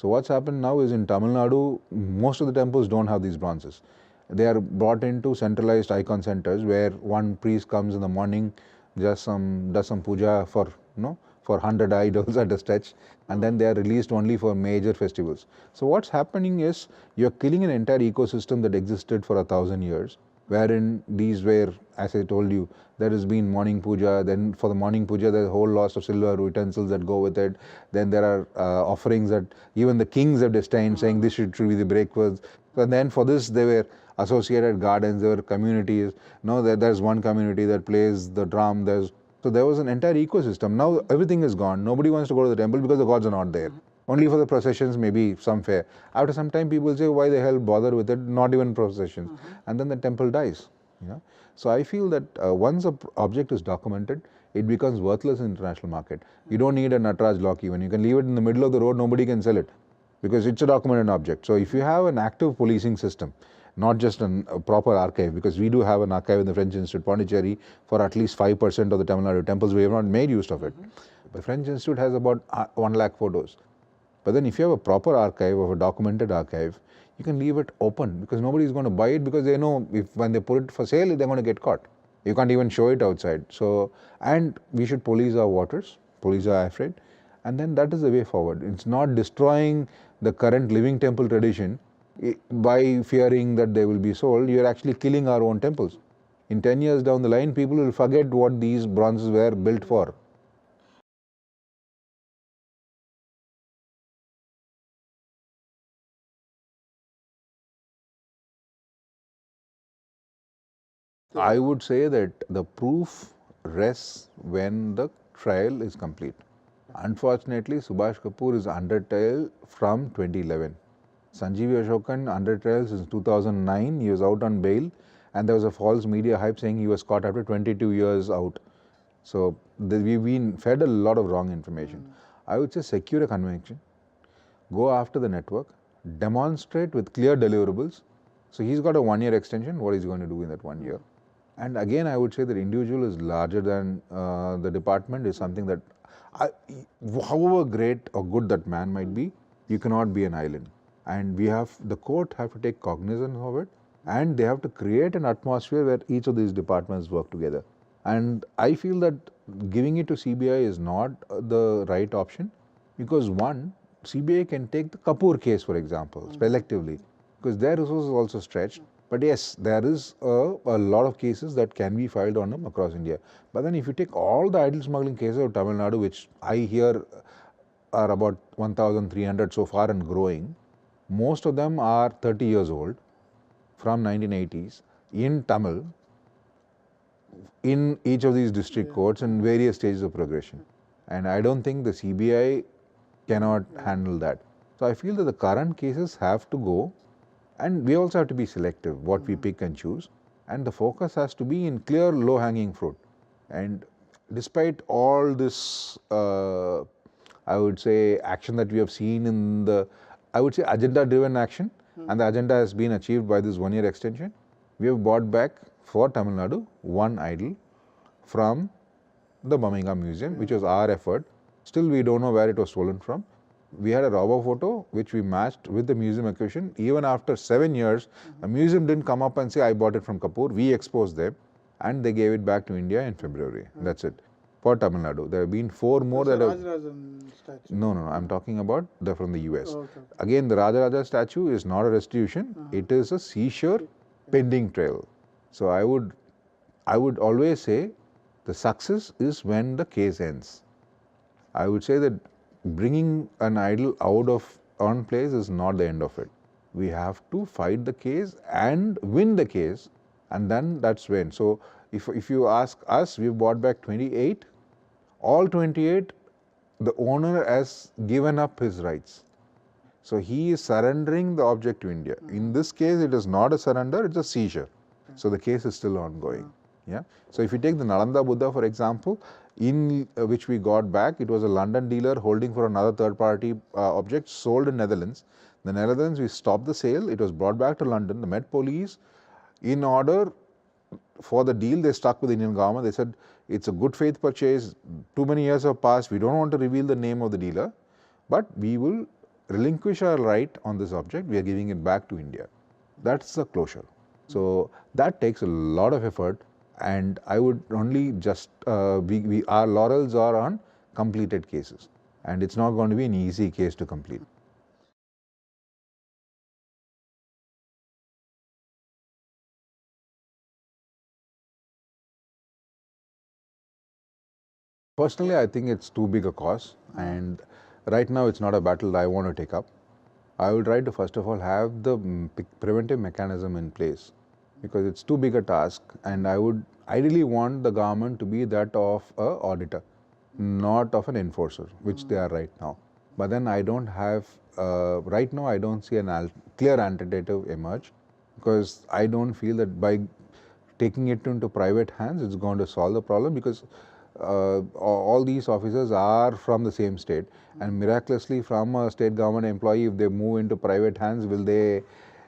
So what's happened now is in Tamil Nadu, most of the temples don't have these bronzes. They are brought into centralized icon centers where one priest comes in the morning, does some puja for for 100 idols at a stretch, and then they are released only for major festivals. So what's happening is you're killing an entire ecosystem that existed for 1,000 years, wherein these were, as I told you, there has been morning puja, then for the morning puja there's a whole loss of silver utensils that go with it, then there are offerings that even the kings have disdained, saying this should be the breakfast. And then for this they were associated gardens, there were communities, there's one community that plays the drum, so there was an entire ecosystem. Now everything is gone. Nobody wants to go to the temple because the gods are not there. Only for the processions, maybe some fair. After some time, people say, why the hell bother with it? Not even processions. And then the temple dies. So I feel that once an object is documented, it becomes worthless in the international market. You don't need a Nataraj lock even. You can leave it in the middle of the road, nobody can sell it because it's a documented object. So if you have an active policing system, not just a proper archive, because we do have an archive in the French Institute, Pondicherry, for at least 5% of the Tamil Nadu temples. We have not made use of it. The French Institute has about 1 lakh photos. But then if you have a proper archive, of a documented archive, you can leave it open because nobody is going to buy it because they know if when they put it for sale, they're going to get caught. You can't even show it outside. So, and we should police our waters, police our afraid, and then that is the way forward. It's not destroying the current living temple tradition by fearing that they will be sold. You're actually killing our own temples. In 10 years down the line, people will forget what these bronzes were built for. I would say that the proof rests when the trial is complete. Unfortunately, Subhash Kapoor is under trial from 2011. Sanjeevi Ashokan under trial since 2009. He was out on bail, and there was a false media hype saying he was caught after 22 years out. So we've been fed a lot of wrong information. I would say secure a conviction, go after the network, demonstrate with clear deliverables. So he's got a 1-year extension. What is he going to do in that 1 year? And again, I would say that individual is larger than the department is something that, however great or good that man might be, you cannot be an island. And the court have to take cognizance of it, and they have to create an atmosphere where each of these departments work together. And I feel that giving it to CBI is not the right option because one, CBI can take the Kapoor case, for example, selectively, because their resources are also stretched. But yes, there is a lot of cases that can be filed on them across India. But then if you take all the idol smuggling cases of Tamil Nadu, which I hear are about 1,300 so far and growing, most of them are 30 years old from 1980s in Tamil, in each of these district courts in various stages of progression. And I don't think the CBI cannot handle that. So I feel that the current cases have to go, and we also have to be selective what we pick and choose, and the focus has to be in clear low-hanging fruit. And despite all this, I would say, action that we have seen in the, I would say, agenda-driven action, and the agenda has been achieved by this 1-year extension, we have bought back for Tamil Nadu one idol from the Birmingham Museum, which was our effort. Still, we don't know where it was stolen from. We had a robber photo which we matched with the museum acquisition. Even after 7 years, the museum didn't come up and say, I bought it from Kapoor. We exposed them, and they gave it back to India in February. That's it. For Tamil Nadu. There have been 4 more that have... statue. No, I'm talking about from the US. Okay. Again, the Rajaraja statue is not a restitution. It is a seizure pending trial. So I would always say the success is when the case ends. I would say that bringing an idol out of on place is not the end of it. We have to fight the case and win the case, and then that's when. So if you ask us, we've bought back 28. All 28, the owner has given up his rights. So he is surrendering the object to India. In this case, it is not a surrender, it's a seizure. So the case is still ongoing. Yeah. So if you take the Nalanda Buddha, for example, in which we got back, it was a London dealer holding for another third-party object sold in Netherlands. The Netherlands, we stopped the sale. It was brought back to London. The Met Police, in order for the deal, they stuck with the Indian government. They said, it's a good faith purchase. Too many years have passed. We don't want to reveal the name of the dealer, but we will relinquish our right on this object, we are giving it back to India. That's the closure. So that takes a lot of effort, and I would only just, our laurels are on completed cases, and it's not going to be an easy case to complete. Personally, I think it's too big a cost, and right now it's not a battle that I want to take up. I will try to first of all have the preventive mechanism in place, because it's too big a task, and I would ideally want the government to be that of a auditor, not of an enforcer, which they are right now. But then I don't have, right now I don't see a clear alternative emerge, because I don't feel that by taking it into private hands it's going to solve the problem, because all these officers are from the same state, and miraculously from a state government employee, if they move into private hands, will they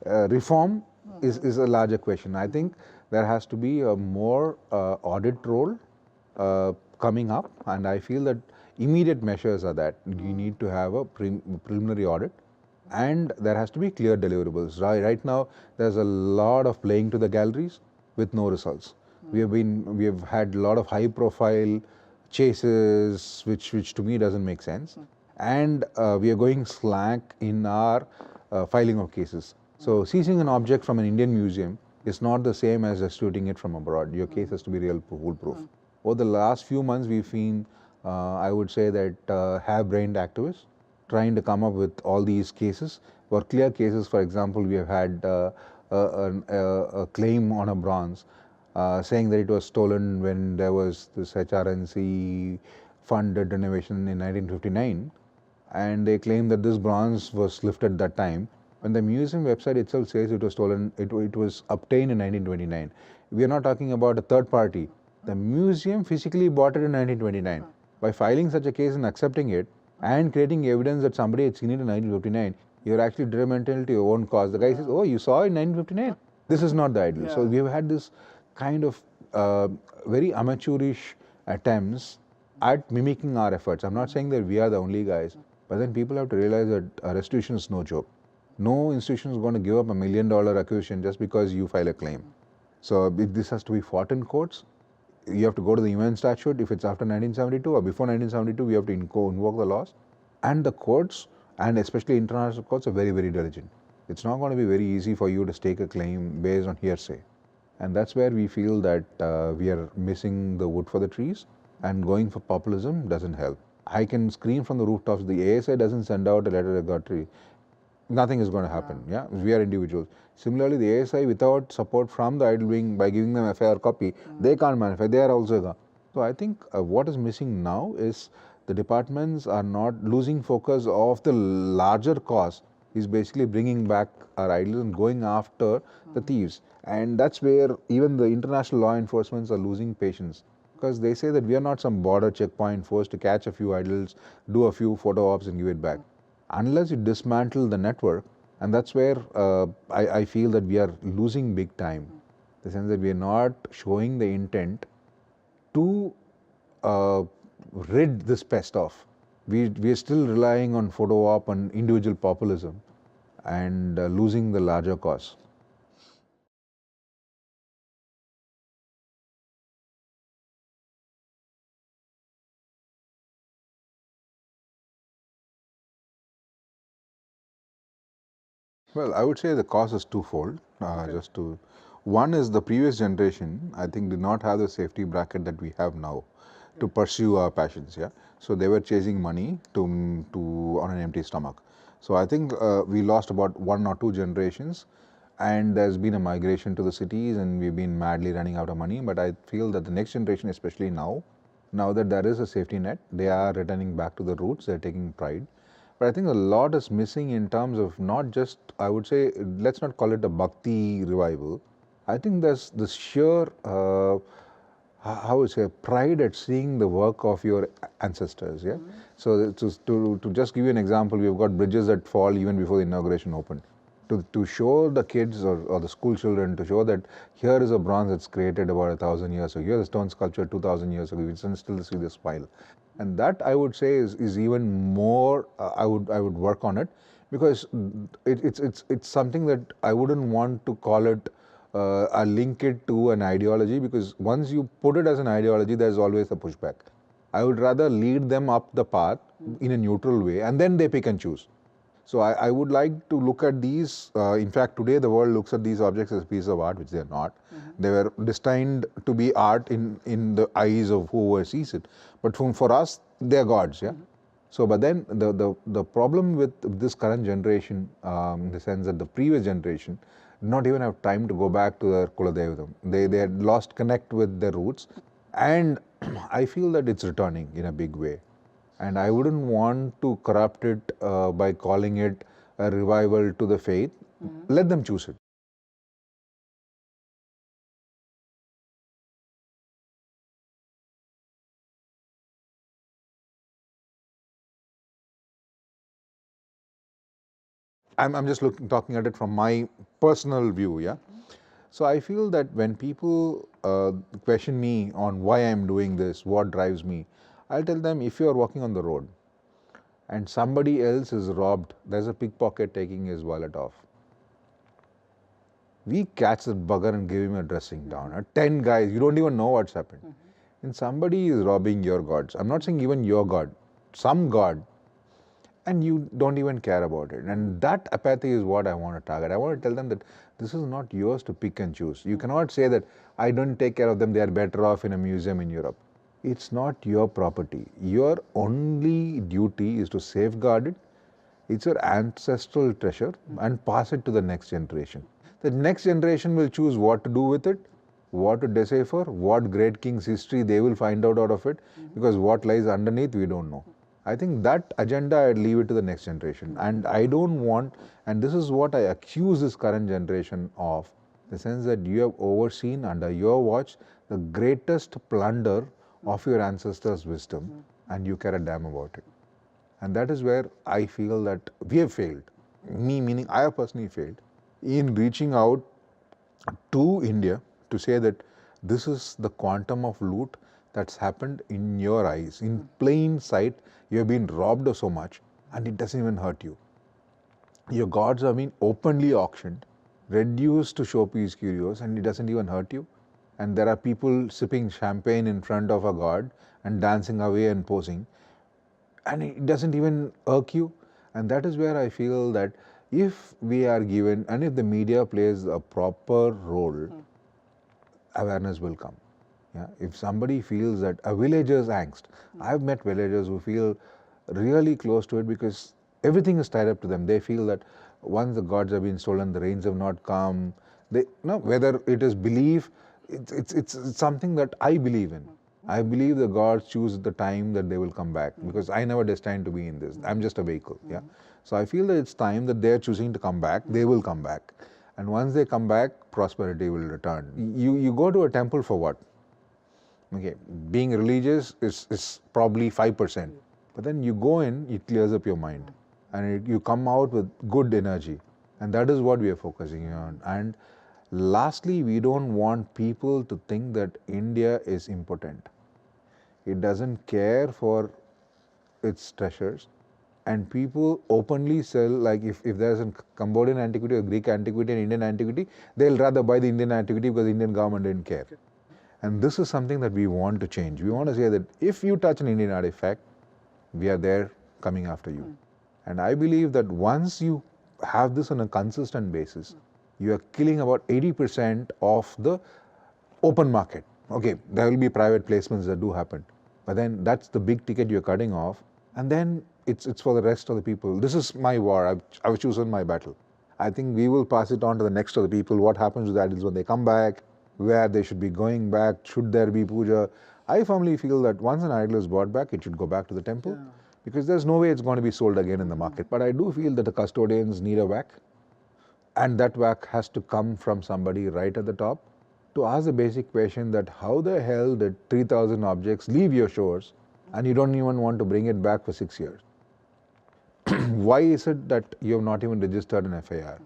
reform is a larger question. I think there has to be a more audit role coming up, and I feel that immediate measures are that you need to have a preliminary audit, and there has to be clear deliverables. Right now, there's a lot of playing to the galleries with no results. We have had a lot of high profile chases, which to me doesn't make sense, and we are going slack in our filing of cases. So seizing an object from an Indian museum is not the same as restituting it from abroad. Your case has to be real foolproof. Over the last few months, we've seen, I would say that have-brained activists trying to come up with all these cases, or clear cases. For example, we have had a claim on a bronze saying that it was stolen when there was this HR&CE funded renovation in 1959, and they claim that this bronze was lifted that time, when the museum website itself says it was stolen, it was obtained in 1929. We are not talking about a third party. The museum physically bought it in 1929. By filing such a case and accepting it and creating evidence that somebody had seen it in 1959, you're actually detrimental to your own cause. The guy says, oh, you saw it in 1959? This is not the ideal. So we've had this kind of very amateurish attempts at mimicking our efforts. I'm not saying that we are the only guys, but then people have to realize that restitution is no joke. No institution is going to give up $1 million acquisition just because you file a claim. So this has to be fought in courts. You have to go to the UN statute. If it's after 1972 or before 1972, we have to invoke the laws. And the courts, and especially international courts, are very, very diligent. It's not going to be very easy for you to stake a claim based on hearsay. And that's where we feel that we are missing the wood for the trees, and going for populism doesn't help. I can scream from the rooftops, the ASI doesn't send out a letter regulatory, nothing is going to happen. Yeah, we are individuals. Similarly, the ASI, without support from the idle wing, by giving them a fair copy, they can't manufacture. They are also gone. So I think what is missing now is the departments are not losing focus of the larger cause. Is basically bringing back our idlers and going after the thieves, and that's where even the international law enforcements are losing patience, because they say that we are not some border checkpoint force to catch a few idols, do a few photo ops and give it back. Unless you dismantle the network, and that's where I feel that we are losing big time, in the sense that we are not showing the intent to rid this pest off. We are still relying on photo op and individual populism, and losing the larger cause. Well, I would say the cause is twofold. Just to, one is the previous generation, I think, did not have the safety bracket that we have now to pursue our passions. Yeah, so they were chasing money to on an empty stomach. So I think we lost about 1 or 2 generations, and there's been a migration to the cities, and we've been madly running out of money. But I feel that the next generation, especially now that there is a safety net, they are returning back to the roots. They're taking pride. But I think a lot is missing in terms of not just, I would say, let's not call it a bhakti revival. I think there's this sheer, how would I say, pride at seeing the work of your ancestors. Yeah. So to just give you an example, we've got bridges that fall even before the inauguration opened. to show the kids or the school children, to show that here is a bronze that's created about 1,000 years ago, here's a stone sculpture 2,000 years ago, we can still see the smile. And that I would say is even more, I would work on it, because it's something that I wouldn't want to call it, I link it to an ideology, because once you put it as an ideology, there's always a pushback. I would rather lead them up the path in a neutral way, and then they pick and choose. So I would like to look at these. In fact, today the world looks at these objects as pieces of art, which they are not. They were destined to be art in the eyes of whoever sees it. But for us, they are gods. Yeah. So, but then the problem with this current generation, in the sense that the previous generation did not even have time to go back to their Kuladevatam. They had lost connect with their roots, and I feel that it's returning in a big way. And I wouldn't want to corrupt it by calling it a revival to the faith. Let them choose it. I'm just talking at it from my personal view, yeah. So I feel that when people question me on why I'm doing this, what drives me, I'll tell them, if you are walking on the road and somebody else is robbed, there's a pickpocket taking his wallet off. We catch that bugger and give him a dressing down. 10 guys, you don't even know what's happened. And somebody is robbing your gods. I'm not saying even your god, some god, and you don't even care about it. And that apathy is what I want to target. I want to tell them that this is not yours to pick and choose. You cannot say that I don't take care of them, they are better off in a museum in Europe. It's not your property. Your only duty is to safeguard it. It's your ancestral treasure, and pass it to the next generation. The next generation will choose what to do with it, what to decipher, what great king's history they will find out of it, because what lies underneath we don't know. I think that agenda I'd leave it to the next generation. And I don't want, and this is what I accuse this current generation of, the sense that you have overseen under your watch the greatest plunder of your ancestors' wisdom, and you care a damn about it. And that is where I feel that we have failed. Me, meaning I have personally failed in reaching out to India to say that this is the quantum of loot that's happened in your eyes. In plain sight, you have been robbed of so much, and it doesn't even hurt you. Your gods have been openly auctioned, reduced to showpiece curios, and it doesn't even hurt you. And there are people sipping champagne in front of a god and dancing away and posing, and it doesn't even irk you. And that is where I feel that if we are given, and if the media plays a proper role, awareness will come. Yeah? If somebody feels that a villager's angst, I've met villagers who feel really close to it because everything is tied up to them. They feel that once the gods have been stolen, the rains have not come. Whether it is belief, it's something that I believe in. I believe the gods choose the time that they will come back, because I never destined to be in this. I'm just a vehicle. Yeah. So I feel that it's time that they're choosing to come back. They will come back, and once they come back, prosperity will return. You go to a temple for what? Okay, being religious is probably 5%, but then you go in, it clears up your mind, and you come out with good energy, and that is what we are focusing on. And lastly, we don't want people to think that India is impotent. It doesn't care for its treasures, and people openly sell, like if there's a Cambodian antiquity or Greek antiquity and Indian antiquity, they'll rather buy the Indian antiquity because the Indian government didn't care. And this is something that we want to change. We want to say that if you touch an Indian artifact, we are there coming after you. And I believe that once you have this on a consistent basis, you are killing about 80% of the open market. Okay, there will be private placements that do happen, but then that's the big ticket you're cutting off, and then it's for the rest of the people. This is my war. I've chosen my battle. I think we will pass it on to the next of the people. What happens to that is when they come back, where they should be going back, should there be puja. I firmly feel that once an idol is brought back, it should go back to the temple, because there's no way it's going to be sold again in the market. But I do feel that the custodians need a whack, and that whack has to come from somebody right at the top to ask the basic question that how the hell did 3,000 objects leave your shores and you don't even want to bring it back for 6 years? Why is it that you have not even registered an FIR?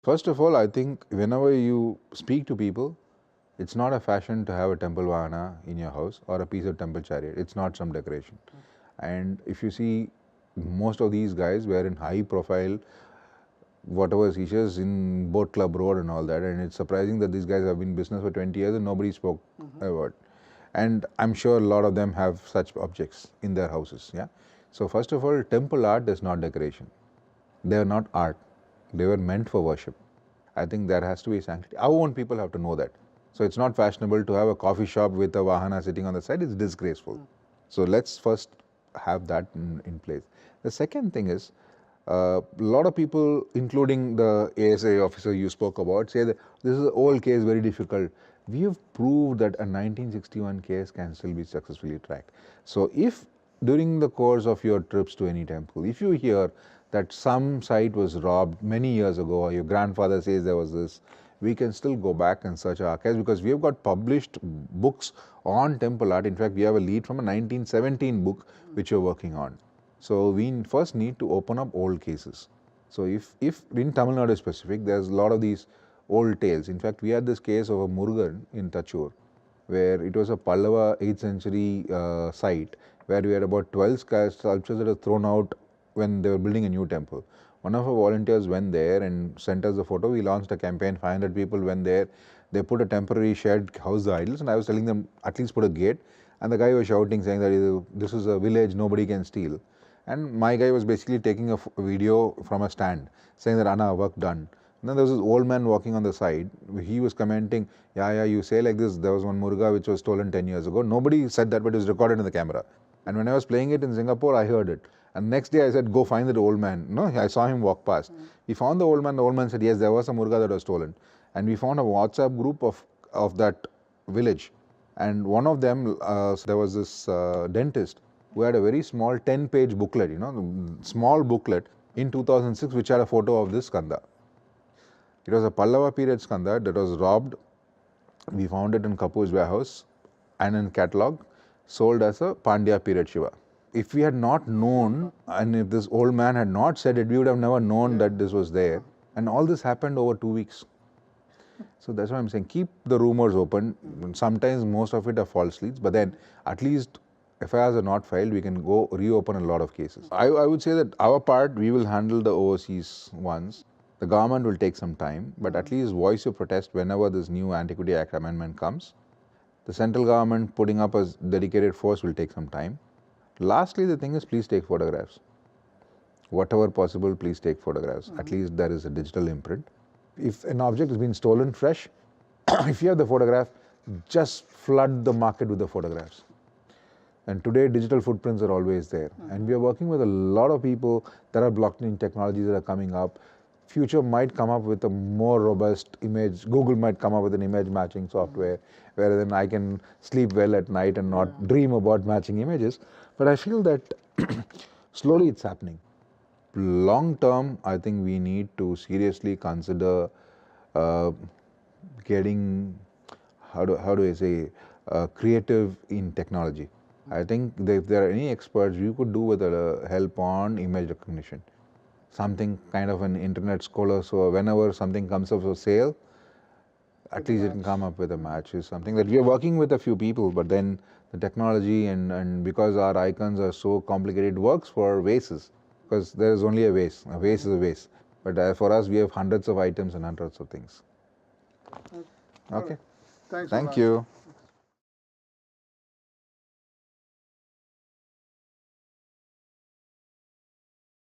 First of all, I think whenever you speak to people, it's not a fashion to have a temple vahana in your house or a piece of temple chariot. It's not some decoration. And if you see, most of these guys were in high profile, whatever features in Boat Club Road and all that. And it's surprising that these guys have been in business for 20 years and nobody spoke a word. And I'm sure a lot of them have such objects in their houses. Yeah. So first of all, temple art is not decoration. They are not art. They were meant for worship. I think there has to be sanctity. Our own people have to know that. So it's not fashionable to have a coffee shop with a vahana sitting on the side. It's disgraceful. So let's first have that in place. The second thing is, a lot of people, including the ASA officer you spoke about, say that this is an old case, very difficult. We have proved that a 1961 case can still be successfully tracked. So if during the course of your trips to any temple, if you hear that some site was robbed many years ago, or your grandfather says there was this, we can still go back and search our archives, because we have got published books on temple art. In fact, we have a lead from a 1917 book which we're working on. So we first need to open up old cases. So if in Tamil Nadu specific, there's a lot of these old tales. In fact, we had this case of a Murugan in Tachur, where it was a Pallava 8th century site, where we had about 12 sculptures that were thrown out when they were building a new temple. One of our volunteers went there and sent us the photo. We launched a campaign, 500 people went there. They put a temporary shed, house the idols, and I was telling them at least put a gate. And the guy was shouting, saying that this is a village, nobody can steal. And my guy was basically taking a video from a stand, saying that, Anna, work done. And then there was this old man walking on the side. He was commenting, yeah, you say like this, there was one Muruga which was stolen 10 years ago. Nobody said that, but it was recorded in the camera. And when I was playing it in Singapore, I heard it. And next day I said, go find that old man. No, I saw him walk past. We found the old man said, yes, there was a Muruga that was stolen. And we found a WhatsApp group of that village. And one of them, there was this dentist who had a very small 10-page booklet, small booklet in 2006, which had a photo of this skanda. It was a Pallava period skanda that was robbed. We found it in Kapoor's warehouse and in catalog, sold as a Pandya period Shiva. If we had not known, and if this old man had not said it, we would have never known that this was there. And all this happened over 2 weeks. So that's why I'm saying, keep the rumors open. Sometimes most of it are false leads, but then at least FIRs are not filed, we can go reopen a lot of cases. I would say that our part, we will handle the overseas ones. The government will take some time, but at least voice your protest whenever this new Antiquity Act amendment comes. The central government putting up a dedicated force will take some time. Lastly, the thing is, please take photographs. Whatever possible, please take photographs. At least there is a digital imprint. If an object has been stolen fresh, if you have the photograph, just flood the market with the photographs. And today, digital footprints are always there. And we are working with a lot of people. There are blockchain technologies that are coming up. Future might come up with a more robust image. Google might come up with an image matching software, where then I can sleep well at night and not dream about matching images. But I feel that slowly it's happening. Long term, I think we need to seriously consider getting, how do I say, creative in technology. I think if there are any experts, you could do with help on image recognition. Something kind of an internet scholar, so whenever something comes up for sale, at least it can come up with a match. Is something that we are working with a few people, but then the technology and because our icons are so complicated, it works for vases, because there is only a vase. A vase is a vase. But for us, we have hundreds of items and hundreds of things. Okay. Thanks. Thank you.